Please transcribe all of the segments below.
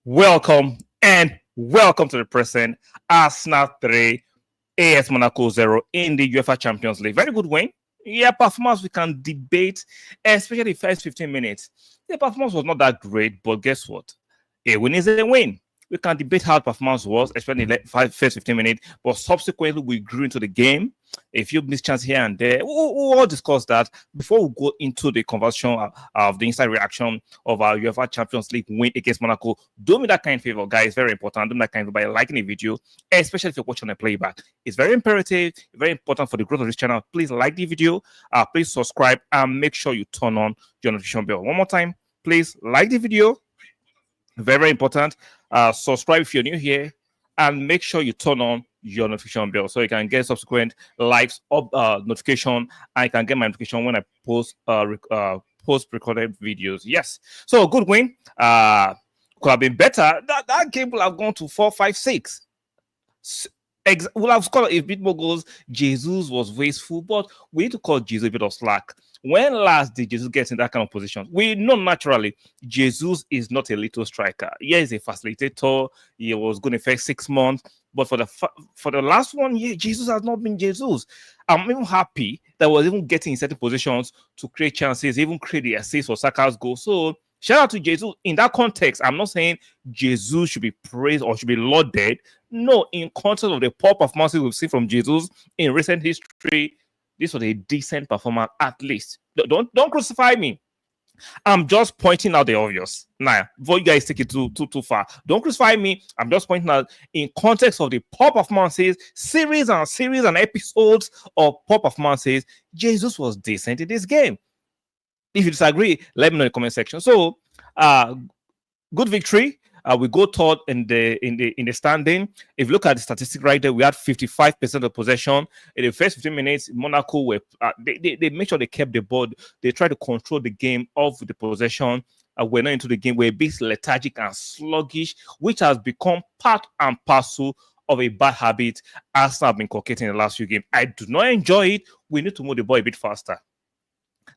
Welcome and welcome to the present. Arsenal 3, AS Monaco 0 in the UEFA Champions League. Very good win. Yeah, performance we can debate, especially the first 15 minutes. The performance was not that great, but guess what? A win is a win. We can debate how the performance was, especially in the first 15 minutes, but subsequently we grew into the game. A few missed chances here and there. We'll all discuss that before we go into the conversation of the inside reaction of our UEFA Champions League win against Monaco. Do me that kind of favor, guys. Very important. Do me that kind of favor by liking the video, especially if you're watching a playback. It's very imperative, very important for the growth of this channel. Please like the video, please subscribe, and make sure you turn on your notification bell. One more time, please like the video. Very important. Subscribe if you're new here, and make sure you turn on your notification bell so you can get subsequent live notification, and you can get my notification when I post recorded videos. Yes, so good win. Could have been better. That game will have gone to 4, 5, 6. Will have scored a bit more goals. Jesus was wasteful, but we need to call Jesus a bit of slack. When last did Jesus get in that kind of position? We know naturally Jesus is not a little striker. Yeah, he's a facilitator. He was going to first 6 months, but for the last 1 year, Jesus has not been Jesus. I'm even happy that we're even getting in certain positions to create chances, even create the assist for Saka's goal. So shout out to Jesus. In that context, I'm not saying Jesus should be praised or should be lauded. No, in context of the poor performances we've seen from Jesus in recent history, this was a decent performance at least. Don't crucify me. I'm just pointing out the obvious. Now, before you guys take it too far, don't crucify me. I'm just pointing out in context of the poor performances, series and episodes of poor performances, Jesus was decent in this game. If you disagree, let me know in the comment section. So, good victory. We go third in the standing. If you look at the statistic right there, we had 55% of possession in the first 15 minutes. Monaco were they made sure they kept the ball. They tried to control the game of the possession. We're not into the game. We're a bit lethargic and sluggish, which has become part and parcel of a bad habit Arsenal have been inculcating in the last few games. I do not enjoy it. We need to move the ball a bit faster.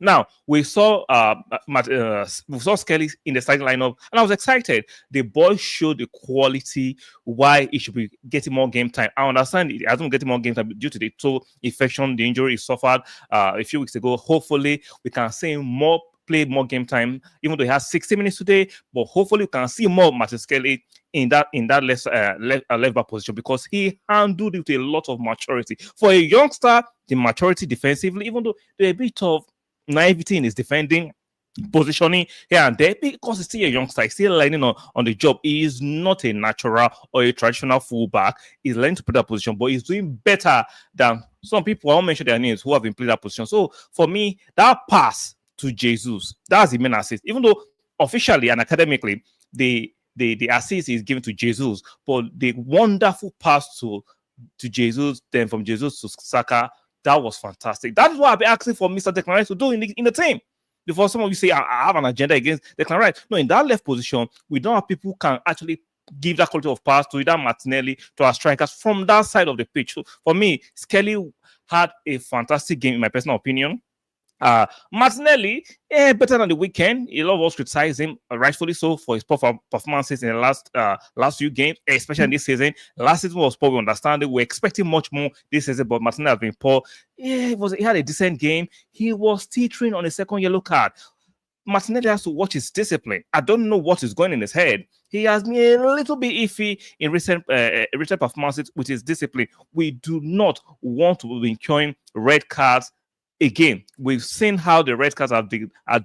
Now we saw Skelly in the starting lineup, and I was excited. The boy showed the quality why he should be getting more game time. I understand he hasn't getting more game time due to the toe infection, the injury he suffered a few weeks ago. Hopefully, we can see him play more game time, even though he has 60 minutes today. But hopefully, we can see more Martinelli in that left back position, because he handled it with a lot of maturity. For a youngster, the maturity defensively, even though there's a bit of naivety in his defending, positioning here and there, because he's still a youngster, he's still learning on the job. He is not a natural or a traditional fullback. He's learning to play that position, but he's doing better than some people. I won't mention their names who have been playing that position. So for me, that pass to Jesus, that's the main assist. Even though officially and academically the assist is given to Jesus, but the wonderful pass to Jesus, then from Jesus to Saka, that was fantastic. That is what I've been asking for Mr. Declan Rice to do in the team. Before some of you say I have an agenda against Declan Rice. No, in that left position, we don't have people who can actually give that quality of pass to either Martinelli, to our strikers from that side of the pitch. So for me, Skelly had a fantastic game, in my personal opinion. Martinelli, better than the weekend. A lot of us criticize him, rightfully so, for his performances in the last few games, especially in this season. Last season was poor, we understand it. We're expecting much more this season, but Martinelli has been poor. He had a decent game. He was teetering on a second yellow card. Martinelli has to watch his discipline. I don't know what is going in his head. He has been a little bit iffy in recent performances with his discipline. We do not want to be incurring red cards again. We've seen how the red cards have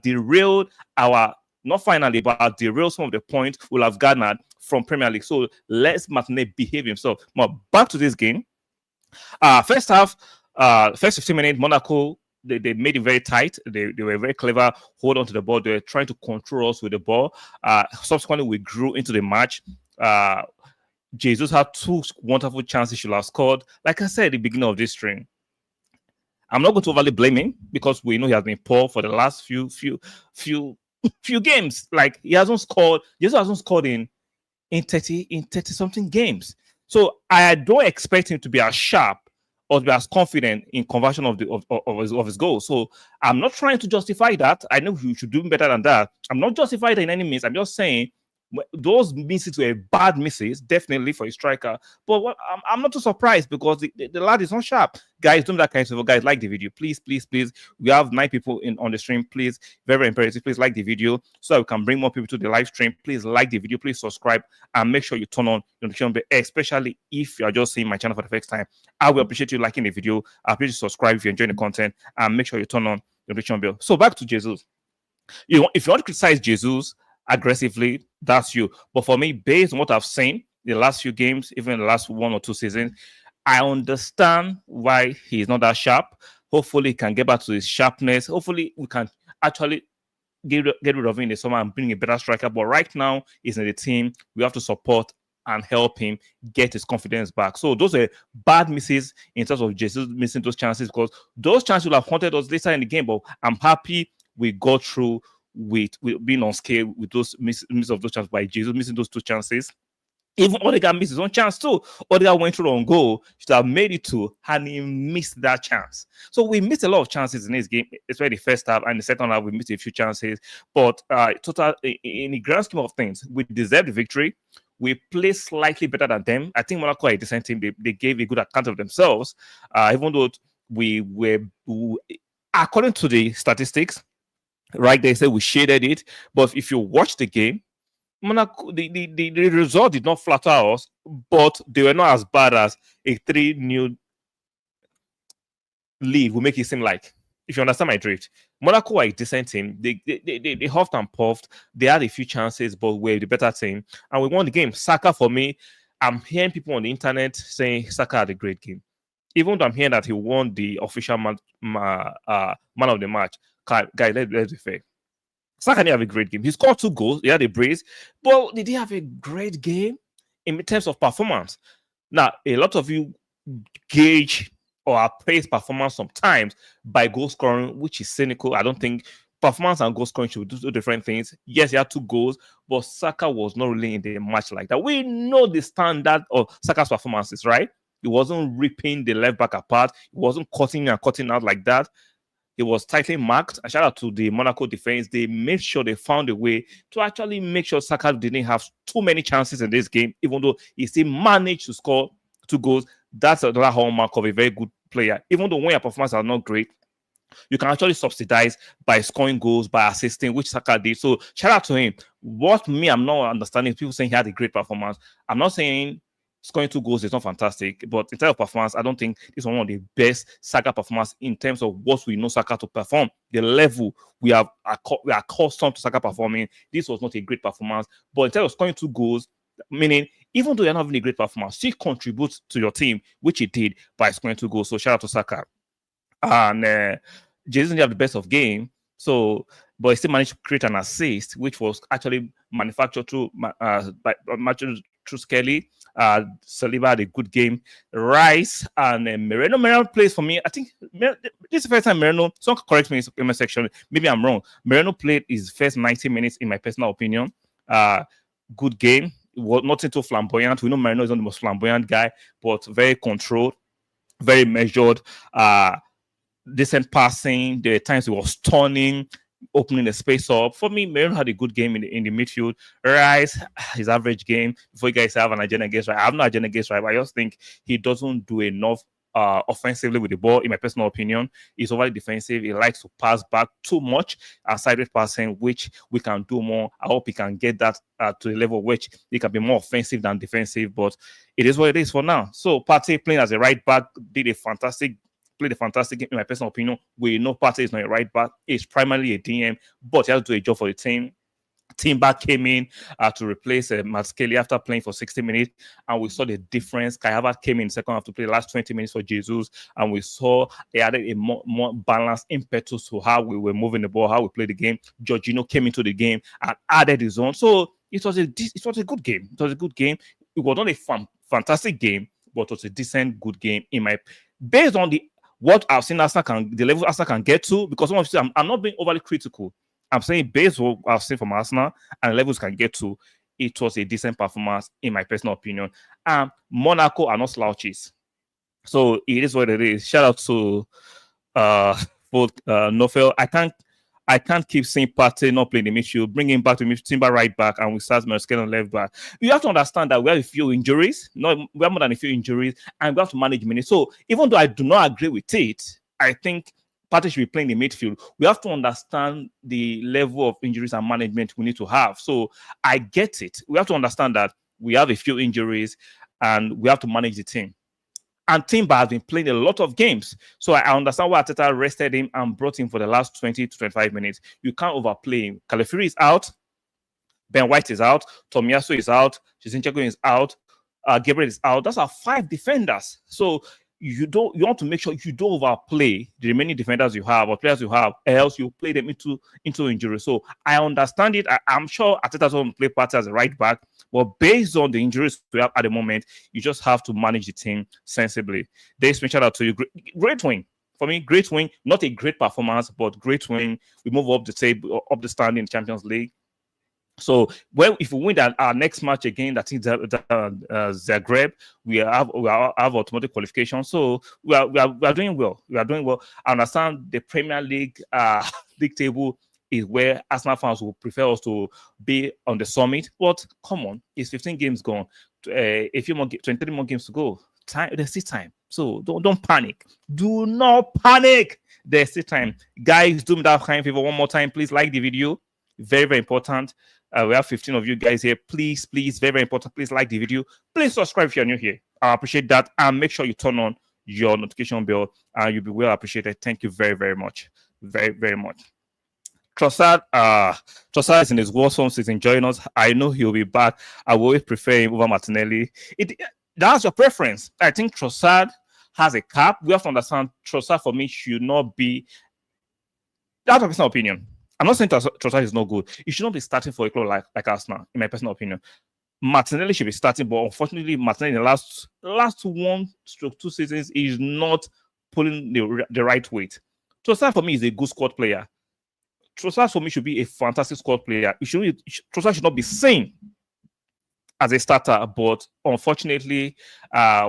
derailed not finally, but derailed some of the points we'll have garnered from Premier League. So let's Martinelli behave himself. But back to this game. First half, first 15 minutes, Monaco, they made it very tight. They were very clever, hold on to the ball. They were trying to control us with the ball. Subsequently, we grew into the match. Jesus had 2 wonderful chances he should have scored. Like I said at the beginning of this stream, I'm not going to overly blame him, because we know he has been poor for the last few games. Like Jesus hasn't scored in 30 something games. So I don't expect him to be as sharp or to be as confident in conversion of his goals. So I'm not trying to justify that. I know you should do better than that. I'm not justifying it in any means. I'm just saying Those misses were bad misses, definitely for a striker. But I'm not too surprised because the lad is not sharp. Guys, don't that kind of stuff. Guys, like the video, please, please, please. We have 9 people on the stream. Please, very, very imperative. Please like the video so that we can bring more people to the live stream. Please like the video. Please subscribe and make sure you turn on the notification bell, especially if you are just seeing my channel for the first time. I will appreciate you liking the video. I appreciate you subscribe if you're enjoying the content, and make sure you turn on the notification bell. So back to Jesus. If you want to criticize Jesus aggressively, that's you. But for me, based on what I've seen the last few games, even the last 1 or 2 seasons, I understand why he's not that sharp. Hopefully, he can get back to his sharpness. Hopefully, we can actually get rid of him in the summer and bring a better striker. But right now, he's in the team. We have to support and help him get his confidence back. So those are bad misses in terms of Jesus missing those chances, because those chances will have haunted us later in the game. But I'm happy we got through with being on scale with those miss of those chances by Jesus missing those 2 chances. Even Odegaard missed his own chance too. Odegaard went through on goal, should have made it 2, and he missed that chance. So we missed a lot of chances in this game, especially the first half, and the second half we missed a few chances. But total in the grand scheme of things, we deserved the victory. We played slightly better than them. I think Monaco are a decent team. They gave a good account of themselves, even though we according to the statistics, right, they say we shaded it. But if you watch the game, Monaco, the result did not flatter us, but they were not as bad as a 3-0 lead will make it seem like. If you understand my drift, Monaco are a decent team. They huffed and puffed. They had a few chances, but we're the better team, and we won the game. Saka, for me, I'm hearing people on the internet saying Saka had a great game, even though I'm hearing that he won the official man of the match. Guys, let's be fair. Saka didn't have a great game. He scored 2 goals. He had a brace. But did he have a great game in terms of performance? Now, a lot of you gauge or appraise performance sometimes by goal scoring, which is cynical. I don't think performance and goal scoring should do 2 different things. Yes, he had 2 goals, but Saka was not really in the match like that. We know the standard of Saka's performances, right? He wasn't ripping the left back apart. He wasn't cutting and cutting out like that. It was tightly marked. A shout out to the Monaco defense. They made sure they found a way to actually make sure Saka didn't have too many chances in this game, even though he still managed to score 2 goals. That's another hallmark of a very good player. Even though when your performances are not great, you can actually subsidize by scoring goals, by assisting, which Saka did. So shout out to him. What I'm not understanding is people saying he had a great performance. I'm not saying scoring 2 goals is not fantastic, but in terms of performance, I don't think this is one of the best Saka performance in terms of what we know Saka to perform. The level we are accustomed to Saka performing, this was not a great performance. But in terms of scoring 2 goals, meaning even though you're not having a great performance, still contributes to your team, which he did by scoring 2 goals. So shout out to Saka. And Jesus didn't have the best of game, so but he still managed to create an assist, which was actually manufactured through Lewis-Skelly. Saliba had a good game. Rice and Moreno plays for me. I think this is the first time Moreno. Someone correct me in the comment section. Maybe I'm wrong. Moreno played his first 90 minutes, in my personal opinion. Good game. It was nothing too flamboyant. We know Moreno is not the most flamboyant guy, but very controlled, very measured. Decent passing. There were times he was stunning, opening the space up. For me, Moreno had a good game in the midfield. Rice, his average game. Before you guys have an agenda against Rice, I have no agenda against Rice, but I just think he doesn't do enough offensively with the ball, in my personal opinion. He's overly defensive. He likes to pass back too much and sideway passing, which we can do more. I hope he can get that to the level which he can be more offensive than defensive, but it is what it is for now. So Partey playing as a right back played a fantastic game, in my personal opinion. We know Partey is not a right back. He's primarily a DM, but he has to do a job for the team. Timber came in to replace Lewis-Skelly after playing for 60 minutes, and we saw the difference. Kai Havertz came in second half to play the last 20 minutes for Jesus, and we saw they added a more balanced impetus to how we were moving the ball, how we played the game. Jorginho came into the game and added his own. So it was a good game. It was a good game. It was not a fantastic game, but it was a decent, good game based on what I've seen the level Arsenal can get to, because some of you say I'm not being overly critical. I'm saying based on what I've seen from Arsenal and the levels can get to, it was a decent performance, in my personal opinion. Monaco are not slouches. So it is what it is. Shout out to both Nofel. I can't keep seeing Partey not playing the midfield, bring him back to midfield, Timber right back, and we start Lewis-Skelly on left back. You have to understand that we have a few injuries. We have more than a few injuries, and we have to manage minutes. So even though I do not agree with it, I think Partey should be playing the midfield. We have to understand the level of injuries and management we need to have. So I get it. We have to understand that we have a few injuries, and we have to manage the team. And Timber has been playing a lot of games. So I understand why Arteta rested him and brought him for the last 20 to 25 minutes. You can't overplay him. Calafuri is out. Ben White is out. Tomiyasu is out. Zinchenko is out. Gabriel is out. Those are 5 defenders. So you want to make sure you don't overplay the remaining defenders you have or players you have, else you play them into injury. So I understand it. I'm sure Arteta doesn't play Partey as a right back, but based on the injuries we have at the moment, you just have to manage the team sensibly. They shout out to you. Great win. For me, great win. Not a great performance, but great win. We move up the table, up the standing in the Champions League. So, well, if we win our next match again, that is Zagreb, we have automatic qualification. So we are doing well. We are doing well. I understand the Premier League league table is where Arsenal fans will prefer us to be on the summit. But come on, it's 15 games gone. A few more, 23 more games to go. There's still time. So don't panic. Do not panic. There's still time. Guys, do me that kind favor one more time. Please like the video. Very, very important. We have 15 of you guys here. Please, very, very important. Please like the video. Please subscribe if you're new here. I appreciate that. And make sure you turn on your notification bell. And you'll be well appreciated. Thank you very, very much. Very, very much. Trossard is in his worst form. He's enjoying us. I know he'll be back. I will always prefer him over Martinelli. That's your preference. I think Trossard has a cap. We have to understand Trossard for me should not be. That's my personal opinion. I'm not saying Trossard is not good. He should not be starting for a club like Arsenal, in my personal opinion. Martinelli should be starting, but unfortunately, Martinelli in the last 1-2 seasons is not pulling the right weight. Trossard for me is a good squad player. Trossard for me should be a fantastic squad player. Trossard should not be seen as a starter, but unfortunately,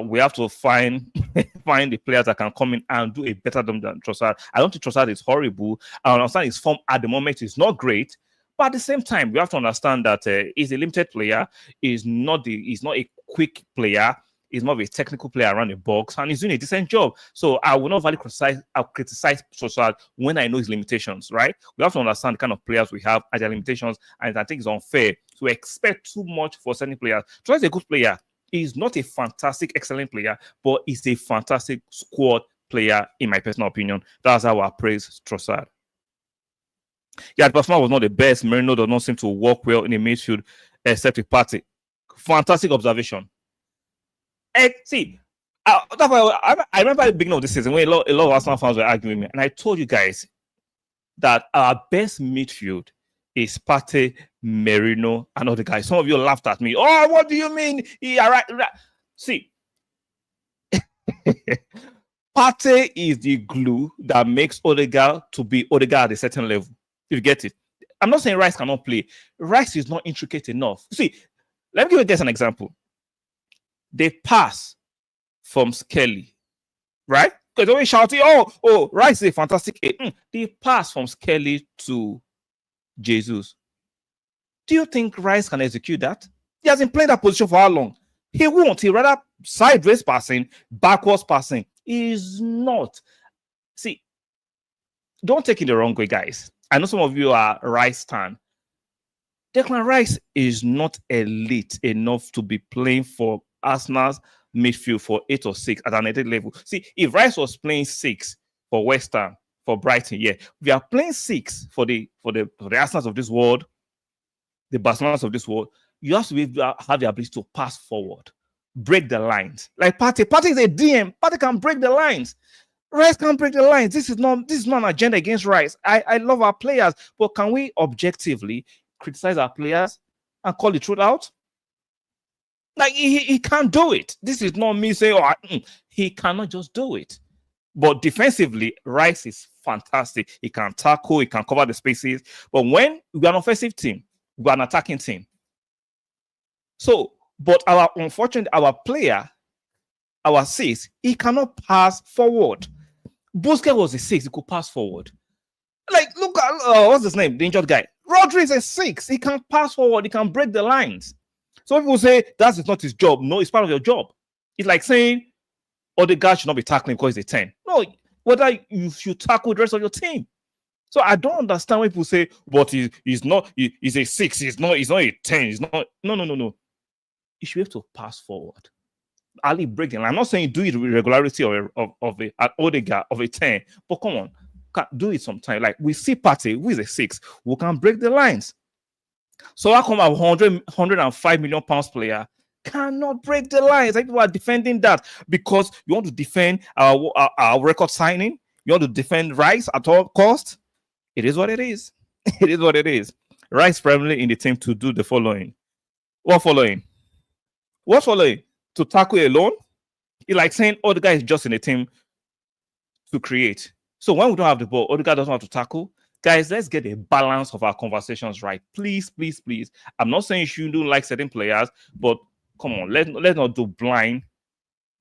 we have to find the players that can come in and do a better job than Trossard. I don't think Trossard is horrible. I understand his form at the moment is not great, but at the same time, we have to understand that he's a limited player. He's not a quick player. He's more of a technical player around the box, and he's doing a decent job. So I will not criticize Trossard when I know his limitations, right? We have to understand the kind of players we have and their limitations, and I think it's unfair to expect too much for certain players. Trossard is a good player. He's not a fantastic, excellent player, but he's a fantastic squad player, in my personal opinion. That's how I praise Trossard. Yeah, the performance was not the best. Merino does not seem to work well in the midfield, except with Partey. Fantastic observation. See, I remember at the beginning of the season when a lot of Arsenal fans were arguing with me, and I told you guys that our best midfield is Partey, Merino, and other guys. Some of you laughed at me. Oh, what do you mean? Yeah, right. See, Partey is the glue that makes Odegaard to be Odegaard at a certain level. If you get it. I'm not saying Rice cannot play. Rice is not intricate enough. See, let me give you guys an example. They pass from Skelly, right? Because always shouting, oh, Rice is a fantastic eight. They pass from Skelly to Jesus. Do you think Rice can execute that? He hasn't played that position for how long? He won't. He rather sideways passing, backwards passing. He is not. See, don't take it the wrong way, guys. I know some of you are Rice fan. Declan Rice is not elite enough to be playing for Arsenal's midfield for 8 or 6 at an elite level. See, if Rice was playing 6 for West Ham, for Brighton, yeah, we are playing 6 for the Arsenals of this world, the Barcelonas of this world. You have to have the ability to pass forward, break the lines. Like Partey is a DM. Partey can break the lines. Rice can't break the lines. This is not an agenda against Rice. I love our players, but can we objectively criticize our players and call the truth out? Like he can't do it. This is not me saying, he cannot just do it. But defensively, Rice is fantastic. He can tackle, he can cover the spaces. But when we're an offensive team, we're an attacking team. So, but our player, our 6, he cannot pass forward. Busquets was a 6, he could pass forward. Like, look at what's his name? The injured guy. Rodri is a 6. He can pass forward. He can break the lines. So people say that's not his job. No, it's part of your job. It's like saying Odegaard should not be tackling because he's a 10. No, whether you should tackle the rest of your team. So I don't understand when people say, but he's not. He's a 6. He's not a 10. He's not. No. You should be able to pass forward. Ali break the line. I'm not saying do it with regularity of an Odegaard of a 10, but come on, do it sometime. Like we see Partey, who is a 6, who can break the lines. So how come a 105 million pounds player cannot break the lines? Like people are defending that because you want to defend our record signing. You want to defend Rice at all cost. It is what it is. It is what it is. Rice primarily in the team to do the following. What following? What following? To tackle alone? It's like saying, oh, the guy is just in the team to create. So when we don't have the ball, the guy doesn't have to tackle. Guys, let's get a balance of our conversations right. Please, please, please. I'm not saying you shouldn't like certain players, but come on, let's not do blind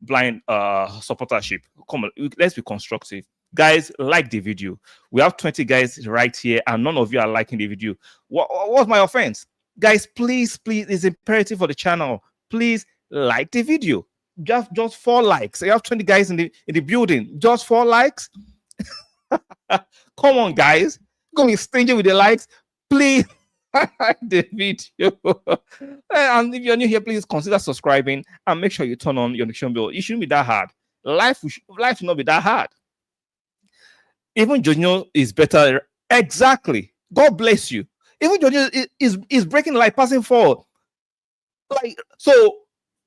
supportership. Come on, let's be constructive. Guys, like the video. We have 20 guys right here, and none of you are liking the video. What's my offense? Guys, please, it's imperative for the channel. Please like the video. Just 4 likes. You have 20 guys in the building. Just 4 likes. Come on, guys. Go be stingy with the likes. Please like the video. And if you're new here, please consider subscribing and make sure you turn on your notification bell. It shouldn't be that hard. Life should not be that hard. Even Jorginho is better. Exactly. God bless you. Even Jorginho is breaking like passing forward. Like, so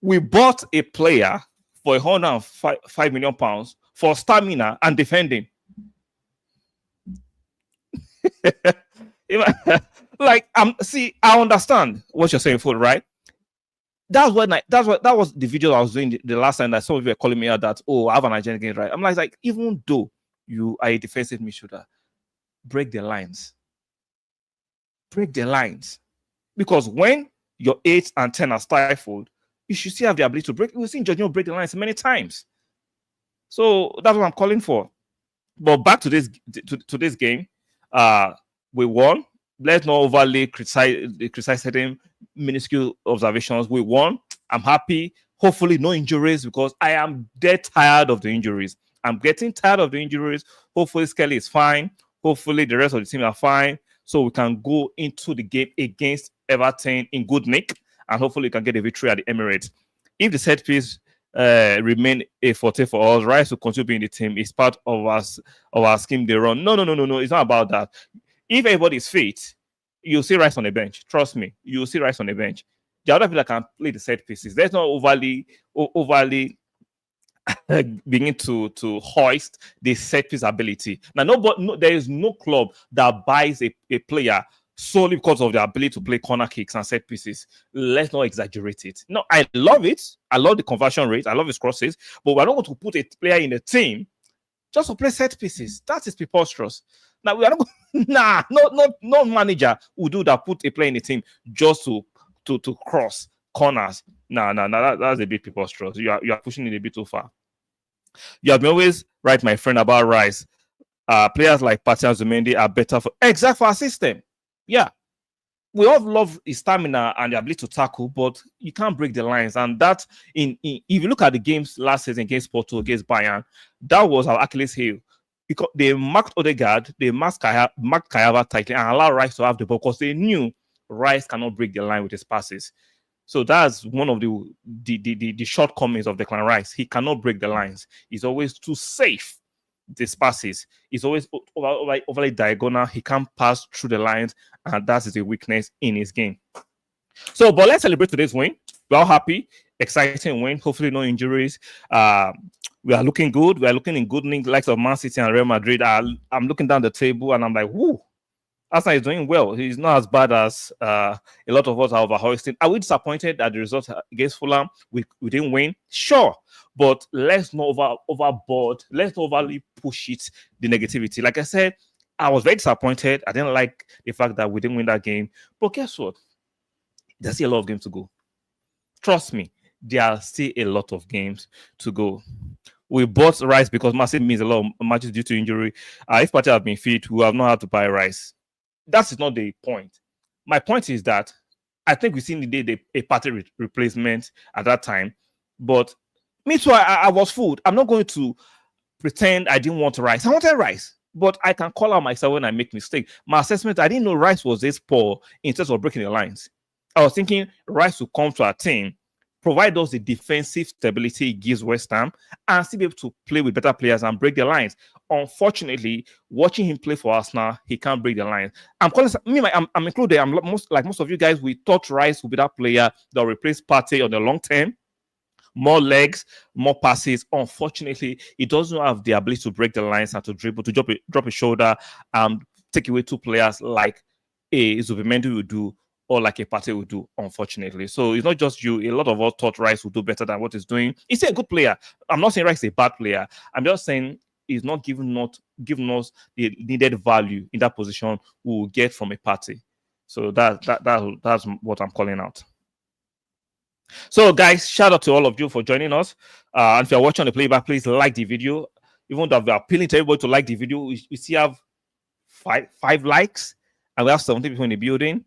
we bought a player for 105 million pounds for stamina and defending. Like, I understand what you're saying, Fool, right? That was the video I was doing the last time that some of you were calling me out that, oh, I have an agenda against right. I'm like, even though you are a defensive midfielder, break the lines. Break the lines. Because when your 8 and 10 are stifled, you should still have the ability to break. We've seen Jorginho break the lines many times. So that's what I'm calling for. But back to this game, we won. Let's not overly criticize certain minuscule observations. We won. I'm happy. Hopefully, no injuries because I am dead tired of the injuries. I'm getting tired of the injuries. Hopefully, Skelly is fine. Hopefully, the rest of the team are fine. So we can go into the game against Everton in good nick. And hopefully, we can get a victory at the Emirates. If the set piece remain a forte for us, Rice will continue being the team. It's part of our scheme they run. No. It's not about that. If everybody is fit, you'll see Rice on the bench. Trust me, you'll see Rice on the bench. The other people that can play the set pieces. Let's not overly begin to hoist the set piece ability. Now, there is no club that buys a player solely because of the ability to play corner kicks and set pieces. Let's not exaggerate it. No, I love it. I love the conversion rate. I love his crosses. But we're not going to put a player in a team just to play set pieces. That is preposterous. Now, we are not no manager will do that, put a player in the team just to cross corners. That's a bit preposterous. You are pushing it a bit too far. You have been always right, my friend, about Rice. Players like Partey and Zumendi are better for our system. Yeah, we all love his stamina and the ability to tackle, but you can't break the lines. And that, if you look at the games last season against Porto, against Bayern, that was our Achilles heel. Because they marked Odegaard, they marked Kayava tightly and allowed Rice to have the ball because they knew Rice cannot break the line with his passes. So that's one of the shortcomings of Declan Rice. He cannot break the lines. He's always too safe. These passes. He's always overly diagonal. He can't pass through the lines, and that is a weakness in his game. So, but let's celebrate today's win. We're all happy, exciting win. Hopefully, no injuries. We are looking good. We are looking in good nick, likes of Man City and Real Madrid. I'm looking down the table, and I'm like, whoo. Arsenal is doing well. He's not as bad as a lot of us are overhoisting. Are we disappointed at the result against Fulham? We didn't win, sure, but let's not overboard. Let's not overly push it. The negativity. Like I said, I was very disappointed. I didn't like the fact that we didn't win that game. But guess what? There's still a lot of games to go. Trust me, there are still a lot of games to go. We bought Rice because Massive means a lot of matches due to injury. If Partey have been fit, we have not had to buy Rice. that is not the point. My point is that I think we still needed a party replacement at that time. But me too, I was fooled. I'm not going to pretend I didn't want Rice. I wanted Rice, but I can call out myself when I make mistake. My assessment, I didn't know Rice was this poor in terms of breaking the lines. I was thinking Rice will come to our team, provide us the defensive stability it gives West Ham, and still be able to play with better players and break the lines. Unfortunately, watching him play for us now, he can't break the lines. I'm included. I'm most of you guys. We thought Rice would be that player that will replace Partey on the long term. More legs, more passes. Unfortunately, he doesn't have the ability to break the lines and to dribble, to drop a shoulder, and take away two players like a Zubimendi would do, or like a Partey would do, unfortunately. So it's not just you. A lot of us thought Rice would do better than what he's doing. He's a good player. I'm not saying Rice is a bad player. I'm just saying he's not giving us the needed value in that position we will get from a Partey. So that's what I'm calling out. So, guys, shout out to all of you for joining us. And if you're watching the playback, please like the video. Even though we're appealing to everybody to like the video, we still have five likes, and we have 70 people in the building.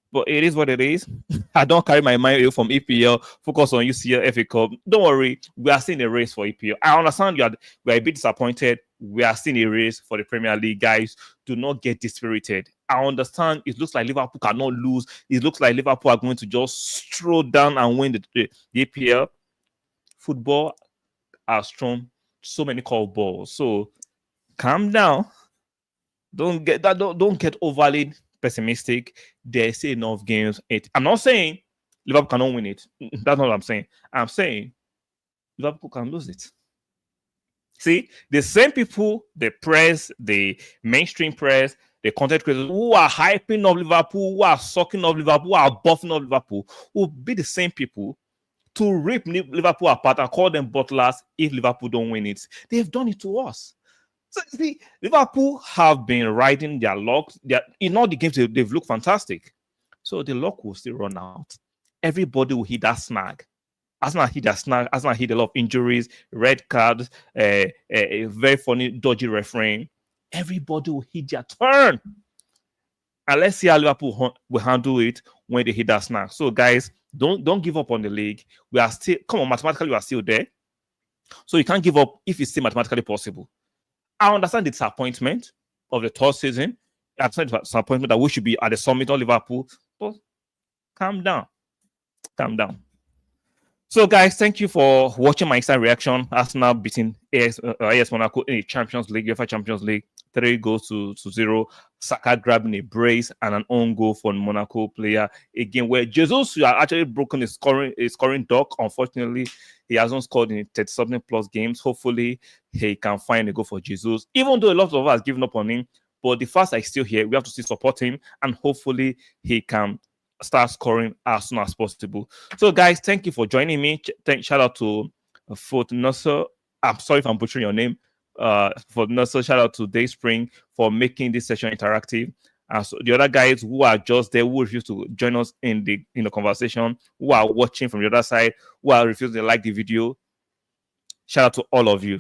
But it is what it is. I don't carry my mind away from EPL, focus on UCL, FA Cup. Don't worry, we are still in a race for EPL. I understand we are a bit disappointed. We are still in a race for the Premier League, guys. Do not get dispirited. I understand it looks like Liverpool cannot lose. It looks like Liverpool are going to just stroll down and win the EPL. Football has thrown so many curveballs. So calm down. Don't get overly pessimistic. There's still enough games. I'm not saying Liverpool cannot win it. That's not what I'm saying. I'm saying Liverpool can lose it. See, the same people, the press, the mainstream press, the content creators who are hyping up Liverpool, who are sucking up Liverpool, who are buffing up Liverpool, will be the same people to rip Liverpool apart and call them butlers if Liverpool don't win it. They've done it to us. So, see, Liverpool have been riding their luck. In all the games, they've looked fantastic. So the luck will still run out. Everybody will hit that snag. Arsenal hit that snag. Arsenal hit a lot of injuries, red cards, a very funny, dodgy refereeing. Everybody will hit their turn. And let's see how Liverpool will handle it when they hit that snag. So, guys, don't give up on the league. We are still, mathematically, we are still there. So you can't give up if it's still mathematically possible. I understand the disappointment of the third season. I understand the disappointment that we should be at the summit of Liverpool. But calm down. Calm down. So, guys, thank you for watching my instant reaction. Arsenal beating AS Monaco in the Champions League, UEFA Champions League, 3-0. Saka grabbing a brace and an own goal for Monaco player again, where Jesus has actually broken his scoring duck. Unfortunately, he hasn't scored in 30-something plus games. Hopefully, he can find a goal for Jesus, even though a lot of us have given up on him. But the fact that he's still here, we have to still support him, and hopefully he can start scoring as soon as possible. So, guys, thank you for joining me. Shout out to Fort Nusser. I'm sorry if I'm butchering your name. For Nusser, shout out to Dayspring for making this session interactive. So the other guys who are just there, who refuse to join us in the conversation, who are watching from the other side, who are refusing to like the video, shout out to all of you.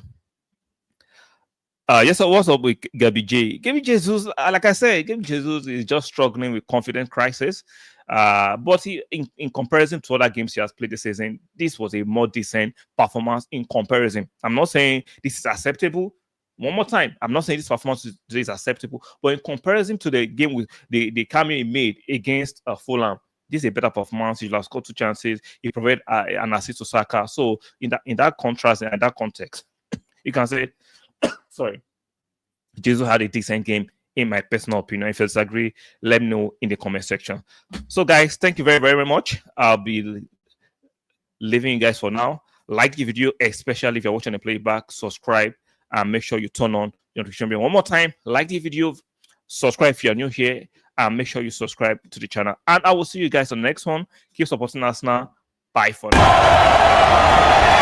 Yes, so what's up with Gabriel Jesus? Like I said, Gabriel Jesus is just struggling with confidence crisis. But in comparison to other games he has played this season, this was a more decent performance in comparison. I'm not saying this is acceptable. One more time, I'm not saying this performance is acceptable, but in comparison to the game with the cameo he made against Fulham, this is a better performance. He has scored 2 chances. He provided an assist to Saka. So in that contrast and that context, you can say, sorry, Jesus had a decent game, in my personal opinion. If you disagree, let me know in the comment section. So, guys, thank you very, very much. I'll be leaving you guys for now. Like the video, especially if you're watching the playback. Subscribe and make sure you turn on the notification bell. One more time, like the video, subscribe if you're new here, and make sure you subscribe to the channel. And I will see you guys on the next one. Keep supporting us now. Bye for now.